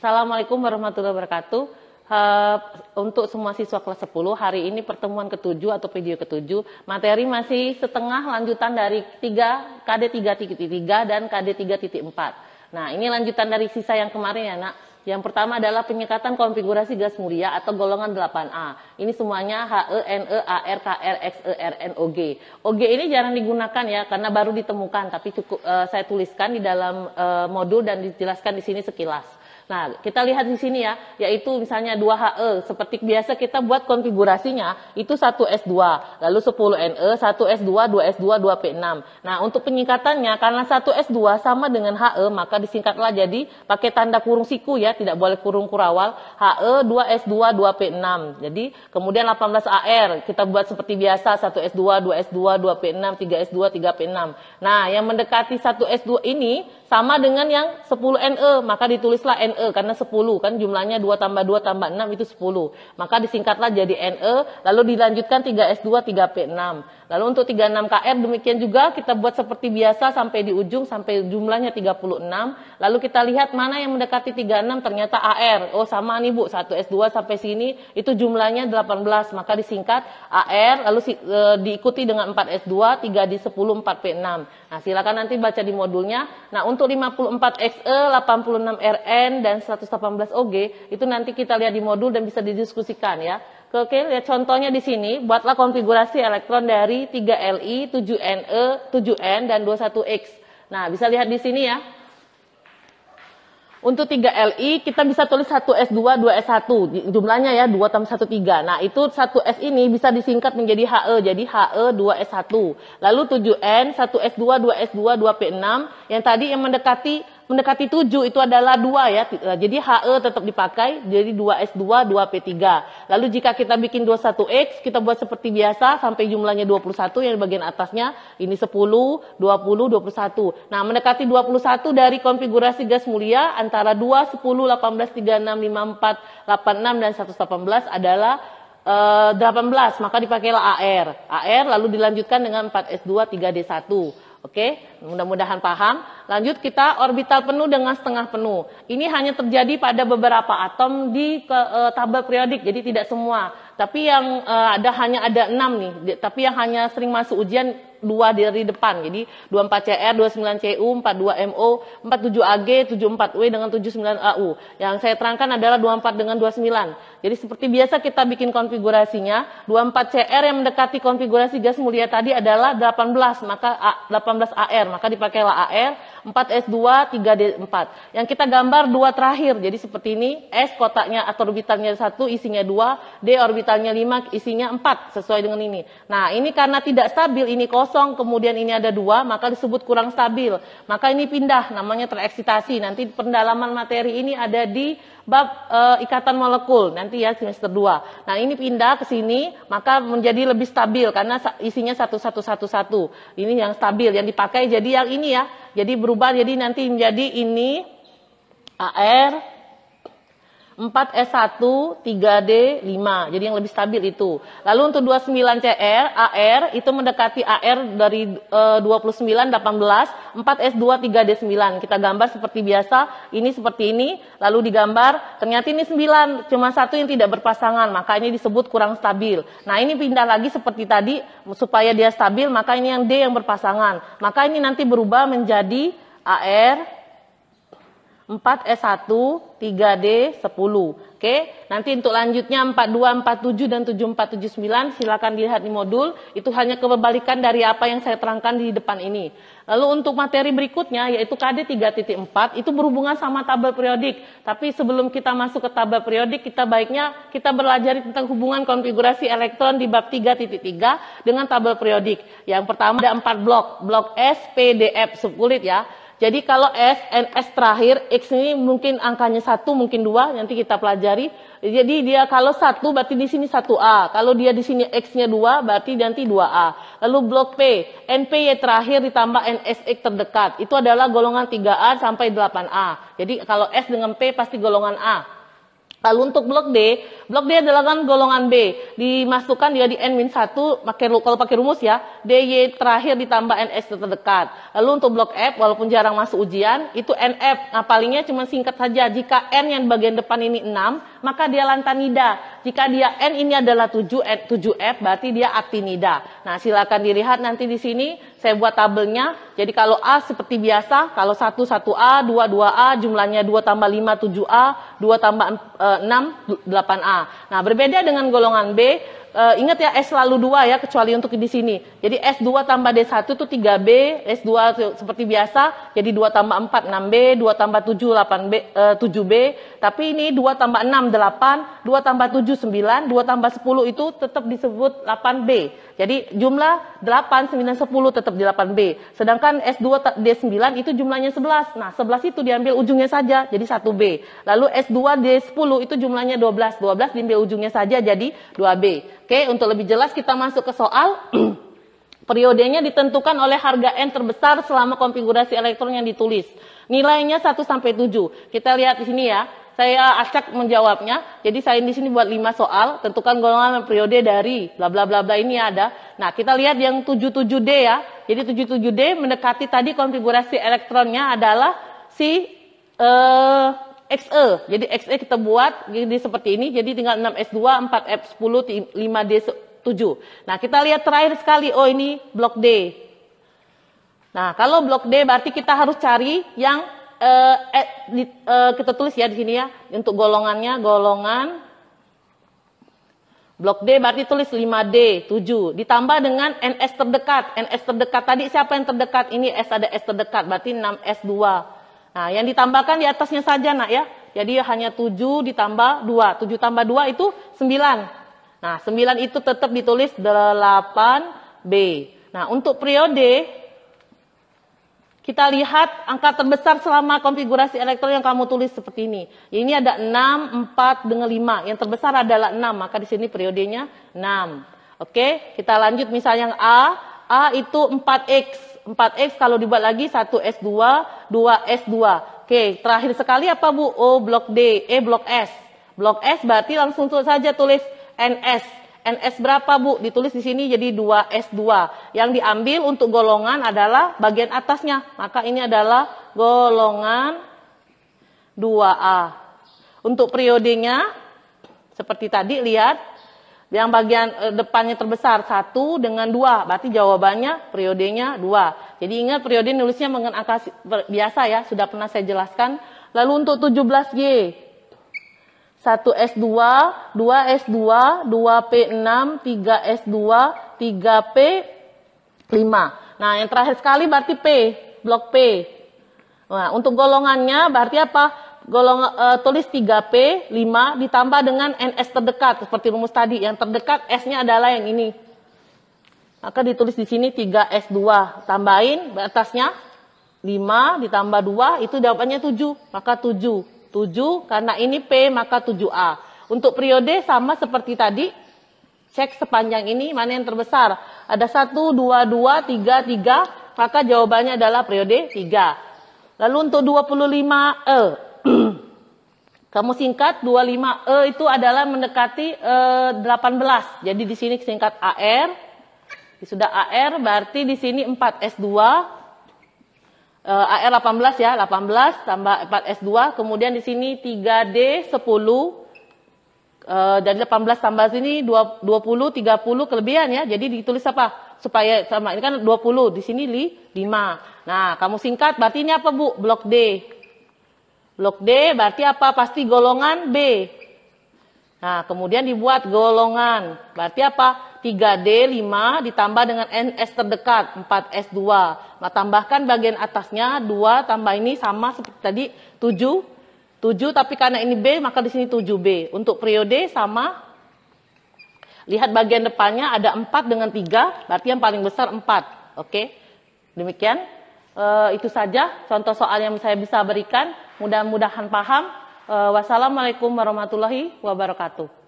Assalamualaikum warahmatullahi wabarakatuh. Untuk semua siswa kelas 10, hari ini pertemuan ke-7 atau video ke-7, materi masih setengah lanjutan dari KD 3.3 dan KD 3.4. Nah, ini lanjutan dari sisa yang kemarin ya, Nak. Yang pertama adalah penyekatan konfigurasi gas mulia atau golongan 8A. Ini semuanya HE, NE, AR, KR, XE, RN, OG. OG ini jarang digunakan ya, karena baru ditemukan, tapi cukup saya tuliskan di dalam modul dan dijelaskan di sini sekilas. Nah, kita lihat di sini ya, yaitu misalnya 2HE, seperti biasa kita buat konfigurasinya, itu 1S2, lalu 10NE, 1S2, 2S2, 2P6. Nah, untuk penyingkatannya, karena 1S2 sama dengan HE, maka disingkatlah jadi pakai tanda kurung siku ya, tidak boleh kurung kurawal, HE, 2S2, 2P6. Jadi, kemudian 18AR, kita buat seperti biasa, 1S2, 2S2, 2P6, 3S2, 3P6. Nah, yang mendekati 1S2 ini, sama dengan yang 10NE, maka ditulislah NE karena 10 kan jumlahnya 2 tambah 2 tambah 6 itu 10. Maka disingkatlah jadi NE, lalu dilanjutkan 3S2 3P6. Lalu untuk 36KR demikian juga kita buat seperti biasa sampai di ujung sampai jumlahnya 36. Lalu kita lihat mana yang mendekati 36 ternyata AR. Oh sama nih Bu, 1S2 sampai sini itu jumlahnya 18, maka disingkat AR lalu diikuti dengan 4S2, 3 di 10 4P6. Nah, silakan nanti baca di modulnya. Nah, untuk 54XE, 86RN dan 118 OG itu nanti kita lihat di modul dan bisa didiskusikan ya. Oke, lihat contohnya di sini, buatlah konfigurasi elektron dari 3Li, 7Ne, 7N dan 21X. Nah, bisa lihat di sini ya. Untuk 3Li kita bisa tulis 1S2, 2S1. Jumlahnya ya 2 tambah 1, 3. Nah, itu 1S ini bisa disingkat menjadi HE. Jadi HE 2S1. Lalu 7N, 1S2, 2S2, 2P6. Yang tadi yang mendekati 7 itu adalah 2 ya. Jadi HE tetap dipakai. Jadi 2S2, 2P3. Lalu jika kita bikin 21X, kita buat seperti biasa sampai jumlahnya 21 yang di bagian atasnya. Ini 10, 20, 21. Nah, mendekati 21 dari konfigurasi gas mulia antara 2, 10, 18, 36, 54, 86 dan 118 adalah 18. Maka dipakailah AR. AR lalu dilanjutkan dengan 4S2, 3D1. Oke, mudah-mudahan paham. Lanjut kita orbital penuh dengan setengah penuh. Ini hanya terjadi pada beberapa atom di tabel periodik, jadi tidak semua. Tapi yang hanya ada 6 nih. Tapi yang hanya sering masuk ujian 2 dari depan. Jadi 24CR, 29CU, 42MO, 47AG, 74W dengan 79AU. Yang saya terangkan adalah 24 dengan 29. Jadi seperti biasa kita bikin konfigurasinya. 24CR yang mendekati konfigurasi gas mulia tadi adalah 18, maka 18AR, maka dipakailah AR, 4S2, 3D4. Yang kita gambar 2 terakhir. Jadi seperti ini, S kotaknya atau orbitalnya 1, isinya 2, D orbitalnya 5, isinya 4, sesuai dengan ini. Nah, ini karena tidak stabil, ini kosong, kemudian ini ada 2, maka disebut kurang stabil. Maka ini pindah, namanya tereksitasi. Nanti pendalaman materi ini ada di bab ikatan molekul, nanti ya semester 2. Nah, ini pindah ke sini, maka menjadi lebih stabil, karena isinya 1111. Ini yang stabil, yang dipakai jadi yang ini ya. Jadi berubah, jadi nanti menjadi ini AR, 4S1, 3D5. Jadi yang lebih stabil itu. Lalu untuk 29CR, AR itu mendekati AR dari 29, 18, 4S2, 3D9. Kita gambar seperti biasa, ini seperti ini, lalu digambar, ternyata ini 9, cuma 1 yang tidak berpasangan, maka ini disebut kurang stabil. Nah, ini pindah lagi seperti tadi, supaya dia stabil, maka ini yang D yang berpasangan. Maka ini nanti berubah menjadi AR, 4S1, 3D10. Oke, nanti untuk lanjutnya 42, 47 dan 74, 79 silakan dilihat di modul. Itu hanya kebalikan dari apa yang saya terangkan di depan ini. Lalu untuk materi berikutnya yaitu KD 3.4 itu berhubungan sama tabel periodik. Tapi sebelum kita masuk ke tabel periodik, kita baiknya kita belajar tentang hubungan konfigurasi elektron di bab 3.3 dengan tabel periodik. Yang pertama ada 4 blok. Blok S, P, D, F, subkulit ya. Jadi kalau S, NS terakhir, X ini mungkin angkanya 1, mungkin 2, nanti kita pelajari. Jadi dia kalau 1 berarti di sini 1A. Kalau dia di sini X-nya 2, berarti nanti 2A. Lalu blok P, NPY terakhir ditambah NSX terdekat. Itu adalah golongan 3A sampai 8A. Jadi kalau S dengan P pasti golongan A. Lalu untuk blok D adalah kan golongan B. Dimasukkan dia di N-1, kalau pakai rumus ya, DY terakhir ditambah NS terdekat. Lalu untuk blok F, walaupun jarang masuk ujian, itu NF. Nah, palingnya cuma singkat saja. Jika N yang bagian depan ini 6, maka dia lantanida. Jika dia N ini adalah 7F, berarti dia aktinida. Nah, silakan dilihat nanti di sini, saya buat tabelnya. Jadi kalau A seperti biasa, kalau 1, 1A, 2, 2A, jumlahnya 2 tambah 5, 7A, 2 tambah 6, 8A. Nah, berbeda dengan golongan B, ingat ya S selalu 2 ya, kecuali untuk di sini. Jadi S2 tambah D1 itu 3B, S2 seperti biasa, jadi 2 tambah 4, 6B, 2 tambah 7, 8B, 7B. Tapi ini 2 tambah 6, 8, 2 tambah 7, 9, 2 tambah 10 itu tetap disebut 8B. Jadi jumlah 8, 9, 10 tetap di 8B. Sedangkan S2 D9 itu jumlahnya 11. Nah, 11 itu diambil ujungnya saja, jadi 1B. Lalu S2 D10 itu jumlahnya 12. 12 diambil ujungnya saja, jadi 2B. Oke, untuk lebih jelas kita masuk ke soal. Periodenya ditentukan oleh harga N terbesar selama konfigurasi elektron yang ditulis. Nilainya 1 sampai 7. Kita lihat di sini ya. Saya acak menjawabnya. Jadi saya di sini buat 5 soal. Tentukan golongan periode dari bla bla bla bla ini ada. Nah, kita lihat yang 77D ya. Jadi 77D mendekati tadi konfigurasi elektronnya adalah si XE. Jadi XE kita buat jadi seperti ini. Jadi tinggal 6S2, 4F10, 5D7. Nah, kita lihat terakhir sekali. Oh, ini blok D. Nah, kalau blok D berarti kita harus cari yang kita tulis ya di sini ya. Untuk golongannya, golongan blok D berarti tulis 5D, 7. Ditambah dengan NS terdekat. NS terdekat tadi siapa yang terdekat? Ini S, ada S terdekat. Berarti 6S2. Nah, yang ditambahkan di atasnya saja nak ya. Jadi hanya 7 ditambah 2. 7 tambah 2 itu 9. Nah, 9 itu tetap ditulis 8B. Nah, untuk periode kita lihat angka terbesar selama konfigurasi elektron yang kamu tulis seperti ini. Ini ada 6, 4 dengan 5. Yang terbesar adalah 6, maka di sini periodenya 6. Oke, kita lanjut misalnya yang A. A itu 4X. 4X kalau dibuat lagi 1S2, 2S2. Oke, terakhir sekali apa Bu? Oh, blok D, blok S. Blok S berarti langsung saja tulis NS. NS berapa Bu? Ditulis di sini jadi 2S2. Yang diambil untuk golongan adalah bagian atasnya. Maka ini adalah golongan 2A. Untuk periodenya, seperti tadi lihat. Yang bagian depannya terbesar 1 dengan 2. Berarti jawabannya periodenya 2. Jadi ingat periode nulisnya dengan angka biasa ya. Sudah pernah saya jelaskan. Lalu untuk 17Y. 1S2, 2S2, 2P6, 3S2, 3P5. Nah, yang terakhir sekali berarti P, blok P. Nah, untuk golongannya berarti apa? Tulis 3P, 5 ditambah dengan NS terdekat. Seperti rumus tadi, yang terdekat S-nya adalah yang ini. Maka ditulis di sini 3S2. Tambahin atasnya 5 ditambah 2, itu jawabannya 7. Maka 7. 7, karena ini P maka 7A. Untuk periode sama seperti tadi, cek sepanjang ini mana yang terbesar. Ada 1, 2, 2, 3, 3, maka jawabannya adalah periode 3. Lalu untuk 25E, kamu singkat 25E itu adalah mendekati 18. Jadi di sini singkat AR, sudah AR berarti di sini 4S2. AR 18 ya, 18 tambah 4S2, kemudian di sini 3D 10, dari 18 tambah sini 20, 30 kelebihan ya, jadi ditulis apa? Supaya sama, ini kan 20, di sini 5. Nah, kamu singkat, berarti ini apa Bu? Blok D. Blok D berarti apa? Pasti golongan B. Nah, kemudian dibuat golongan, berarti apa? 3D 5 ditambah dengan NS terdekat 4S2. Nah, tambahkan bagian atasnya 2 tambah ini sama seperti tadi 7. 7 tapi karena ini B maka di sini 7B. Untuk periode sama. Lihat bagian depannya ada 4 dengan 3, berarti yang paling besar 4. Oke. Demikian itu saja contoh soal yang saya bisa berikan. Mudah-mudahan paham. Wassalamualaikum warahmatullahi wabarakatuh.